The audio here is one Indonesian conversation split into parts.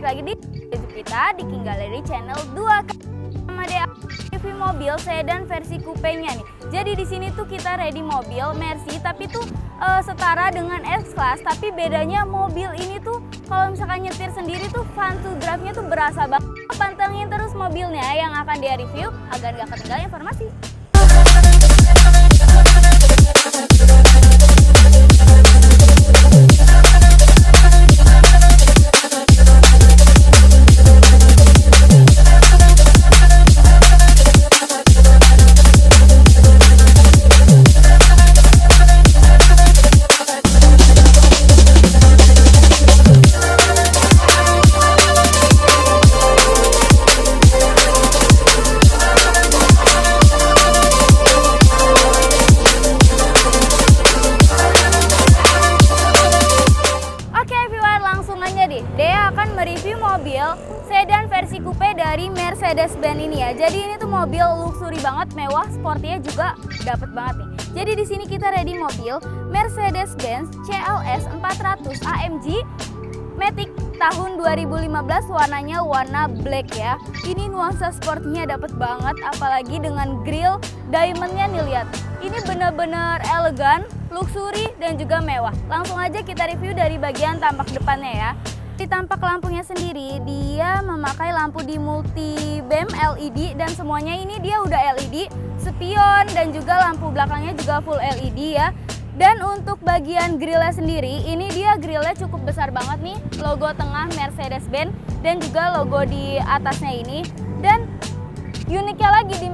lagi di YouTube kita di King Gallery Channel 2 sama review mobil sedan versi coupe-nya nih. Jadi di sini tuh kita ready mobil Mercy tapi tuh setara dengan S-Class, tapi bedanya mobil ini tuh kalau misalkan nyetir sendiri tuh fun to drive-nya tuh berasa banget. Pantengin terus mobilnya yang akan dia review agar gak ketinggalan informasi. Dea akan mereview mobil sedan versi coupe dari Mercedes-Benz ini ya. Jadi ini tuh mobil luxury banget, mewah, sportnya juga dapet banget nih. Jadi di sini kita ready mobil Mercedes-Benz CLS 400 AMG Matic tahun 2015, warnanya warna black ya. Ini nuansa sportnya dapet banget, apalagi dengan grill diamondnya nih, lihat. Ini bener-bener elegan, luxury dan juga mewah. Langsung aja kita review dari bagian tampak depannya ya. Di tampak lampunya sendiri, dia memakai lampu di multi beam LED dan semuanya ini dia udah LED, spion dan juga lampu belakangnya juga full LED ya. Dan untuk bagian grillnya sendiri, ini dia grillnya cukup besar banget nih, logo tengah Mercedes-Benz dan juga logo di atasnya ini. Dan uniknya lagi di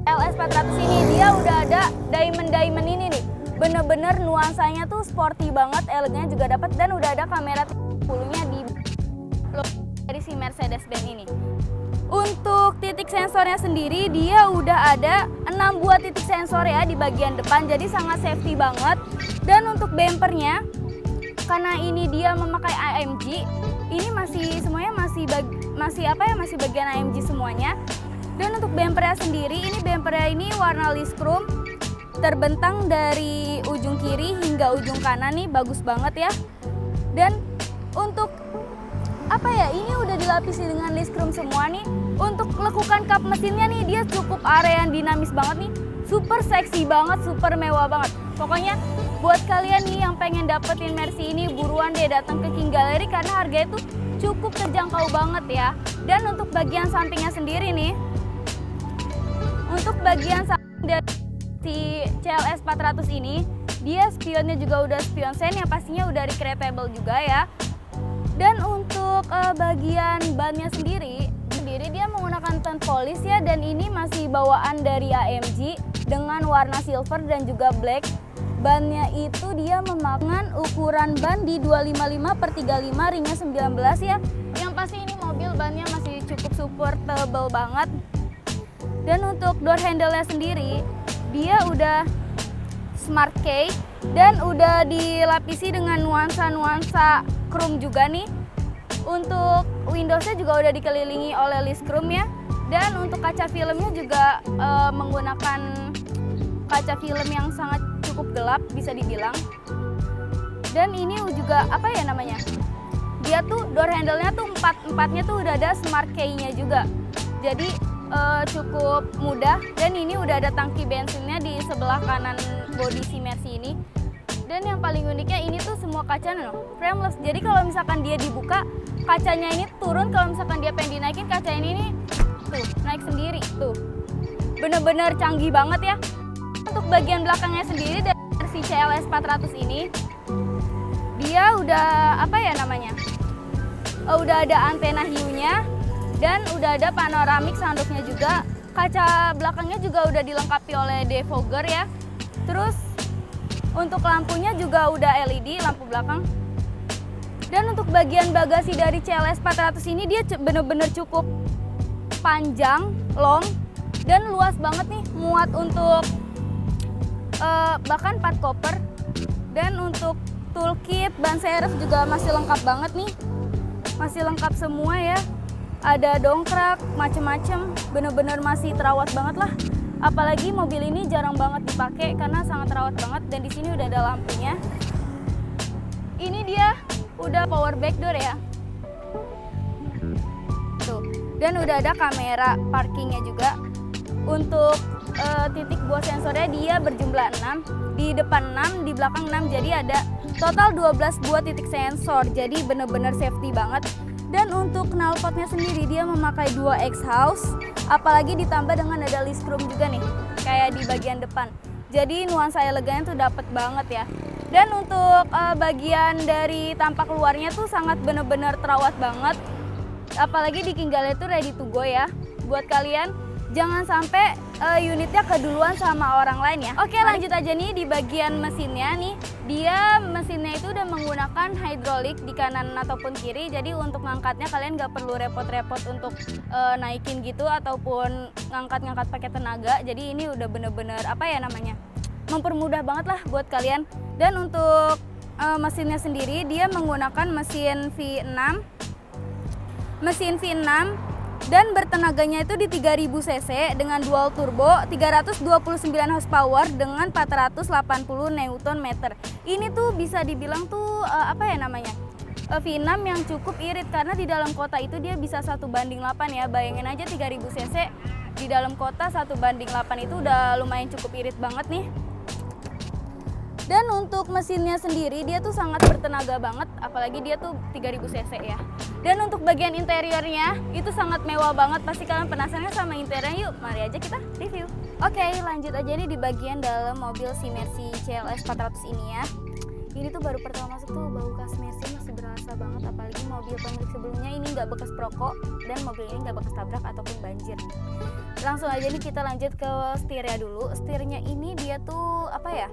LS 400 ini dia udah ada diamond ini nih, bener-bener nuansanya tuh sporty banget, elegannya juga dapat dan udah ada kamera 10-nya di dari si Mercedes-Benz ini. Untuk titik sensornya sendiri dia udah ada 6 buah titik sensor ya di bagian depan, jadi sangat safety banget. Dan untuk bumpernya, karena ini dia memakai AMG, ini semuanya masih bagian AMG semuanya. Dan untuk bumpernya sendiri, bumpernya ini warna list chrome, terbentang dari ujung kiri hingga ujung kanan nih, bagus banget ya. Dan untuk ini udah dilapisi dengan list chrome semua nih. Untuk lekukan kap mesinnya nih, dia cukup area yang dinamis banget nih, super seksi banget, super mewah banget. Pokoknya buat kalian nih yang pengen dapetin Mercy ini, buruan deh datang ke King Gallery karena harganya tuh cukup terjangkau banget ya. Dan untuk bagian sampingnya sendiri nih, untuk bagian samping dari si CLS 400 ini, dia spionnya juga udah spion sen yang pastinya udah recreatable juga ya. Dan untuk bagian bannya sendiri dia menggunakan tone polish ya, dan ini masih bawaan dari AMG dengan warna silver dan juga black. Bannya itu dia memakai ukuran ban di 255/35, ringnya 19 ya. Yang pasti ini mobil bannya masih cukup supportable banget. Dan untuk door handle-nya sendiri, dia udah smart key dan udah dilapisi dengan nuansa-nuansa chrome juga nih. Untuk Windows-nya juga udah dikelilingi oleh list chrome ya. Dan untuk kaca filmnya juga menggunakan kaca film yang sangat cukup gelap bisa dibilang. Dan ini juga dia tuh door handle-nya tuh empatnya tuh udah ada smart key-nya juga. Jadi cukup mudah, dan ini udah ada tangki bensinnya di sebelah kanan bodi si Mercy ini. Dan yang paling uniknya ini tuh semua kacanya frameless. Jadi kalau misalkan dia dibuka, kacanya ini turun. Kalau misalkan dia pengen dinaikin, kacanya ini tuh naik sendiri tuh. Bener-bener canggih banget ya. Untuk bagian belakangnya sendiri dari versi CLS 400 ini, dia udah udah ada antena hiunya dan udah ada panoramic sunroofnya juga. Kaca belakangnya juga udah dilengkapi oleh defogger ya. Terus untuk lampunya juga udah LED lampu belakang. Dan untuk bagian bagasi dari CLS 400 ini dia bener-bener cukup panjang, long, dan luas banget nih, muat untuk bahkan 4 koper. Dan untuk toolkit, ban serep juga masih lengkap banget nih, masih lengkap semua ya. Ada dongkrak, macem-macem, bener-bener masih terawat banget lah. Apalagi mobil ini jarang banget dipakai karena sangat terawat banget. Dan di sini udah ada lampunya. Ini dia udah power back door ya. Dan udah ada kamera parkingnya juga. Untuk titik buah sensornya dia berjumlah 6, di depan 6, di belakang 6, jadi ada total 12 buah titik sensor, jadi bener-bener safety banget. Dan untuk knalpotnya sendiri dia memakai 2 exhaust, apalagi ditambah dengan ada list chrome juga nih, kayak di bagian depan. Jadi nuansa elegannya tuh dapet banget ya. Dan untuk bagian dari tampak luarnya tuh sangat bener-bener terawat banget, apalagi ditinggalnya tuh ready to go ya. Buat kalian jangan sampai unitnya keduluan sama orang lain ya. Oke, lanjut aja nih di bagian mesinnya nih. Dia mesinnya itu udah menggunakan hidrolik di kanan ataupun kiri. Jadi untuk ngangkatnya kalian nggak perlu repot-repot untuk naikin gitu ataupun ngangkat-ngangkat pakai tenaga. Jadi ini udah bener-bener apa ya namanya, mempermudah banget lah buat kalian. Dan untuk mesinnya sendiri dia menggunakan mesin V6. Mesin V6 dan bertenaganya itu di 3000 cc dengan dual turbo, 329 horsepower dengan 480 Nm. Ini tuh bisa dibilang tuh apa ya namanya, V6 yang cukup irit karena di dalam kota itu dia bisa 1:8 ya. Bayangin aja 3000 cc di dalam kota 1:8 itu udah lumayan cukup irit banget nih. Dan untuk mesinnya sendiri dia tuh sangat bertenaga banget, apalagi dia tuh 3000 cc ya. Dan untuk bagian interiornya itu sangat mewah banget. Pasti kalian penasaran sama interiornya, yuk mari aja kita review. Oke, lanjut aja nih di bagian dalam mobil si Mercy CLS 400 ini ya. Ini tuh baru pertama masuk tuh bau khas Mercy masih berasa banget, apalagi mobil pemilik sebelumnya ini nggak bekas perokok dan mobil ini nggak bekas tabrak ataupun banjir. Langsung aja nih kita lanjut ke setirnya dulu. Setirnya ini dia tuh apa ya,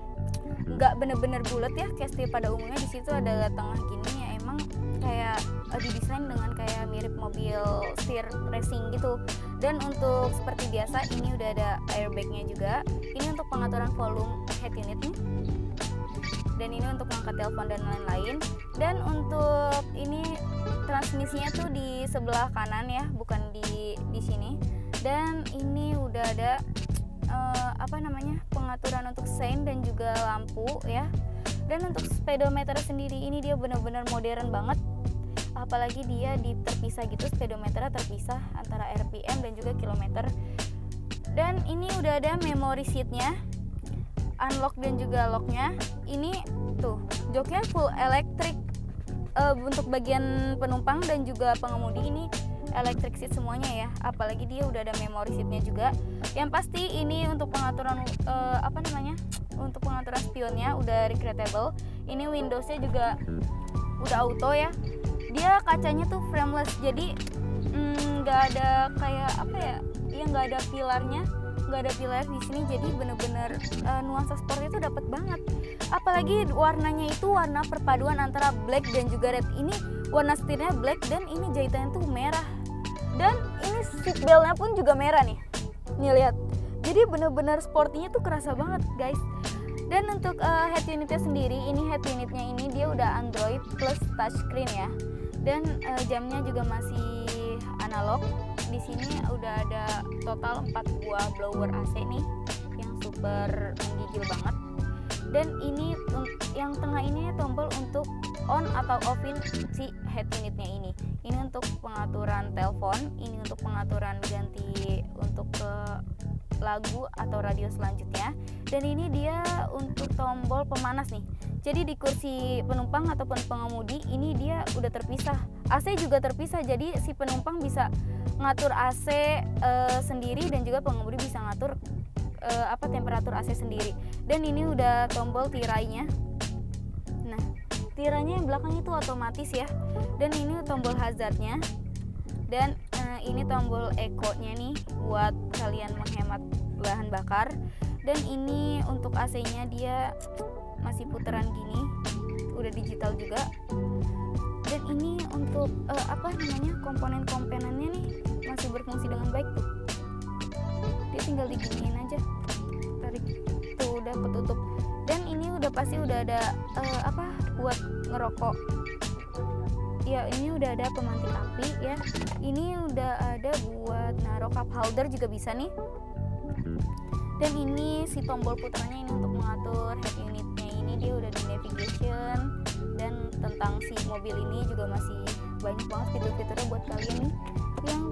nggak bener-bener bulat ya kayak setir pada umumnya. Di situ ada tengah gini ya, emang kayak didesain dengan kayak mirip mobil setir racing gitu. Dan untuk seperti biasa ini udah ada airbagnya juga. Ini untuk pengaturan volume head unit nih. Dan ini untuk mengangkat telepon dan lain-lain. Dan untuk ini transmisinya tuh di sebelah kanan ya, bukan di sini. Dan ini udah ada apa namanya, pengaturan untuk sein dan juga lampu ya. Dan untuk speedometer sendiri ini dia benar-benar modern banget, apalagi dia terpisah gitu, speedometernya terpisah antara RPM dan juga kilometer. Dan ini udah ada memory seatnya, unlock dan juga locknya. Ini tuh joknya full elektrik. Untuk bagian penumpang dan juga pengemudi ini electric seat semuanya ya, apalagi dia udah ada memory seatnya juga. Yang pasti ini untuk pengaturan apa namanya, untuk pengaturan spionnya udah recreatable. Ini Windowsnya juga udah auto ya. Dia kacanya tuh frameless, jadi nggak ada kayak apa ya, nggak ada pilarnya, nggak ada pilar di sini. Jadi bener-bener nuansa sportnya tuh dapat banget. Apalagi warnanya itu warna perpaduan antara black dan juga red. Ini warna setirnya black dan ini jahitannya tuh merah. Dan ini seatbeltnya pun juga merah nih. Nih lihat. Jadi bener-bener sportinya tuh kerasa banget guys. Dan untuk head unitnya sendiri, ini head unitnya ini dia udah Android plus touchscreen ya. Dan jamnya juga masih analog. Di sini udah ada total 4 buah blower AC nih yang super menggigil banget. Dan ini yang tengah ini tombol untuk on atau offin si head unitnya ini. Ini untuk pengaturan telepon, ini untuk pengaturan ganti untuk ke lagu atau radio selanjutnya. Dan ini dia untuk tombol pemanas nih. Jadi di kursi penumpang ataupun pengemudi ini dia udah terpisah. AC juga terpisah, jadi si penumpang bisa ngatur AC sendiri dan juga pengemudi bisa ngatur temperatur AC sendiri. Dan ini udah tombol tirainya. Nah, tirainya yang belakang itu otomatis ya. Dan ini tombol hazardnya. Dan ini tombol eco-nya nih buat kalian menghemat bahan bakar. Dan ini untuk AC-nya dia masih putaran gini, udah digital juga. Dan ini untuk komponen-komponennya nih masih berfungsi dengan baik tuh. Dia tinggal diginiin aja, tarik tuh udah ketutup. Dan ini udah pasti udah ada buat ngerokok ya. Ini udah ada pemantik api ya. Ini udah ada buat naruh cup holder juga bisa nih. Dan ini si tombol putarnya ini untuk mengatur head unitnya. Ini dia udah di navigation, dan tentang si mobil ini juga masih banyak banget fitur-fiturnya buat kalian nih yang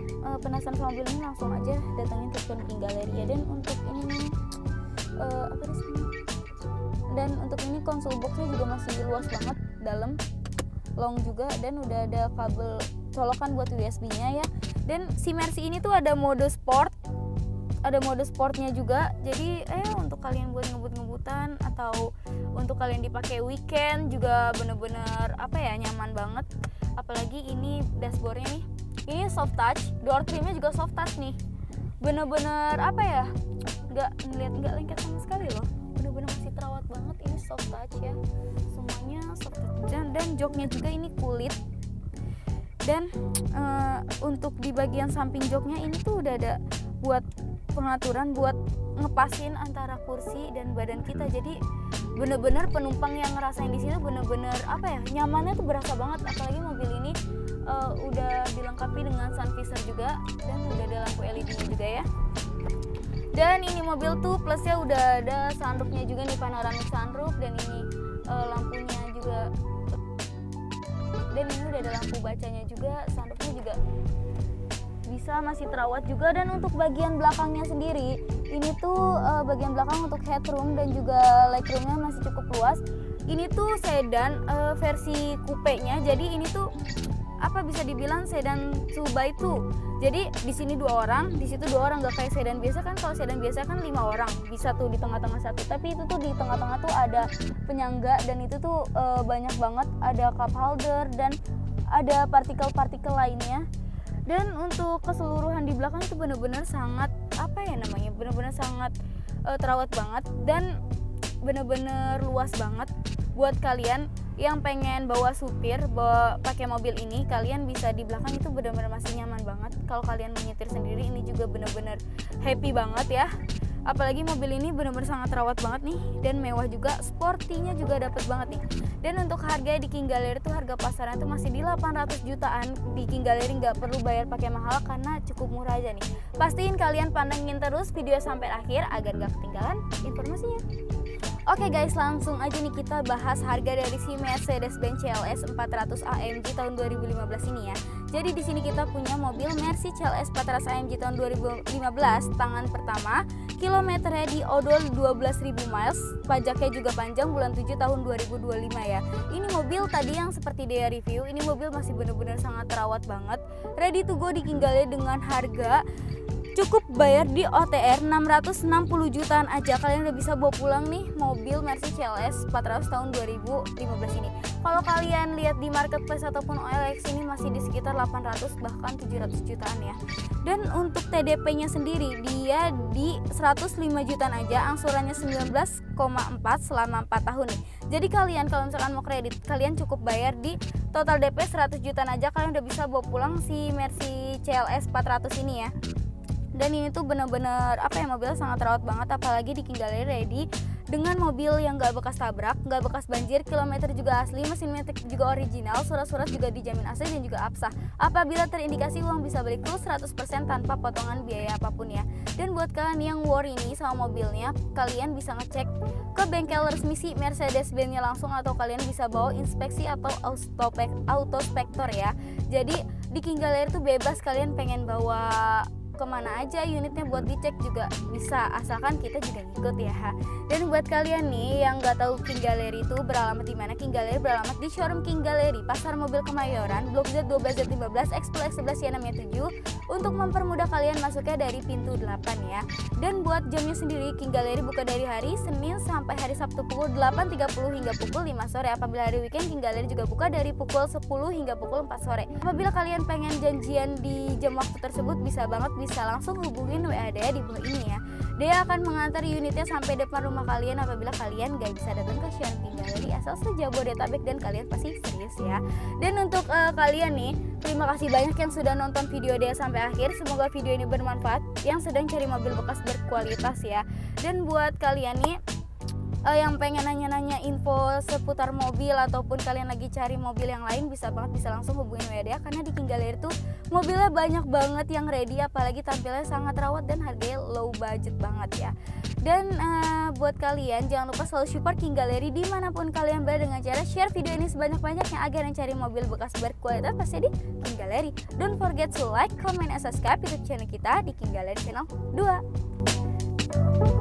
penasaran sama mobil ini, langsung aja datangin ke showroom King Gallery ya. Dan untuk ini nih dan untuk ini konsol boxnya juga masih luas banget, dalam, long juga, dan udah ada kabel colokan buat USB-nya ya. Dan si Mercy ini tuh ada mode sport, ada mode sportnya juga. Jadi untuk kalian buat ngebut-ngebutan atau untuk kalian dipakai weekend juga bener-bener nyaman banget. Apalagi ini dashboardnya nih, ini soft touch, door trimnya juga soft touch nih, bener-bener nggak lengket sama sekali loh, bener-bener masih terawat banget. Ini soft touch ya, semuanya soft touch. Dan joknya juga ini kulit. Dan untuk di bagian samping joknya ini tuh udah ada buat pengaturan buat ngepasin antara kursi dan badan kita. Jadi bener-bener penumpang yang ngerasain di sini bener-bener nyamannya tuh berasa banget. Apalagi mobil ini udah dilengkapi dengan sun visor juga, dan udah ada lampu LED-nya juga ya. Dan ini mobil tuh plusnya udah ada sunroofnya juga nih, panoramic sunroof, dan ini lampunya juga. Dan ini udah ada lampu bacanya juga, sunroofnya juga bisa masih terawat juga. Dan untuk bagian belakangnya sendiri, ini tuh bagian belakang untuk headroom dan juga legroomnya masih cukup luas. Ini tuh sedan versi coupe-nya, jadi ini tuh bisa dibilang sedan 2x2. Jadi di sini 2 orang, di situ 2 orang, nggak kayak sedan biasa kan. Kalau sedan biasa kan 5 orang, bisa tuh di tengah-tengah satu. Tapi itu tuh di tengah-tengah tuh ada penyangga, dan itu tuh banyak banget, ada cup holder dan ada partikel-partikel lainnya. Dan untuk keseluruhan di belakang itu bener-bener sangat bener-bener sangat terawat banget, dan bener-bener luas banget. Buat kalian yang pengen bawa supir, pakai mobil ini, kalian bisa di belakang itu benar-benar masih nyaman banget. Kalau kalian menyetir sendiri, ini juga benar-benar happy banget ya. Apalagi mobil ini benar-benar sangat terawat banget nih, dan mewah juga, sportinya juga dapet banget nih. Dan untuk harga di King Gallery tuh harga pasaran tuh masih di 800 jutaan. Di King Gallery nggak perlu bayar pakai mahal karena cukup murah aja nih. Pastiin kalian pantengin terus video sampai akhir agar nggak ketinggalan informasinya. Oke guys, langsung aja nih kita bahas harga dari si Mercedes-Benz CLS 400 AMG tahun 2015 ini ya. Jadi di sini kita punya mobil Mercy CLS 400 AMG tahun 2015, tangan pertama, kilometernya di odol 12.000 miles, pajaknya juga panjang, bulan 7 tahun 2025 ya. Ini mobil tadi yang seperti dia review, ini mobil masih bener-bener sangat terawat banget, ready to go di King Gallery dengan harga cukup bayar di OTR 660 jutaan aja. Kalian udah bisa bawa pulang nih mobil Mercy CLS 400 tahun 2015 ini. Kalau kalian lihat di marketplace ataupun OLX ini masih di sekitar 800 bahkan 700 jutaan ya. Dan untuk TDP-nya sendiri dia di 105 jutaan aja, angsurannya 19,4 selama 4 tahun nih. Jadi kalian kalau misalkan mau kredit, kalian cukup bayar di total DP 100 jutaan aja, kalian udah bisa bawa pulang si Mercy CLS 400 ini ya. Dan ini tuh bener-bener mobilnya sangat terawat banget, apalagi di King Gallery ready dengan mobil yang gak bekas tabrak, gak bekas banjir, kilometer juga asli, mesin metik juga original, surat-surat juga dijamin asli dan juga absah. Apabila terindikasi uang bisa balik full 100% tanpa potongan biaya apapun ya. Dan buat kalian yang worry nih sama mobilnya, kalian bisa ngecek ke bengkel resmi si Mercedes-Benz-nya langsung, atau kalian bisa bawa inspeksi atau autospektor ya. Jadi di King Gallery tuh bebas, kalian pengen bawa kemana aja unitnya buat dicek juga bisa, asalkan kita juga ngikut ya. Dan buat kalian nih yang nggak tahu King Gallery itu beralamat di mana, King Gallery beralamat di showroom King Gallery, Pasar Mobil Kemayoran, Blok Z 12Z15, X X11 ya namanya 7, untuk mempermudah kalian masuknya dari pintu 8 ya. Dan buat jamnya sendiri, King Gallery buka dari hari Senin sampai hari Sabtu pukul 8.30 hingga pukul 5 sore. Apabila hari weekend, King Gallery juga buka dari pukul 10 hingga pukul 4 sore. Apabila kalian pengen janjian di jam waktu tersebut, bisa banget, bisa langsung hubungin WA Dea di bawah ini ya. Dea akan mengantar unitnya sampai depan rumah kalian apabila kalian gak bisa datang ke showroom King Gallery asal sejabodetabek dan kalian pasti serius ya. Dan untuk kalian nih, terima kasih banyak yang sudah nonton video Dea sampai akhir. Semoga video ini bermanfaat yang sedang cari mobil bekas berkualitas ya. Dan buat kalian nih yang pengen nanya-nanya info seputar mobil ataupun kalian lagi cari mobil yang lain, bisa langsung hubungin WD karena di King Gallery tuh mobilnya banyak banget yang ready, apalagi tampilnya sangat rawat dan harganya low budget banget ya. Dan buat kalian jangan lupa selalu support King Gallery dimanapun kalian berada dengan cara share video ini sebanyak-banyaknya agar yang cari mobil bekas berkualitas pasti di King Gallery. Don't forget to like, comment, and subscribe YouTube channel kita di King Gallery Channel 2.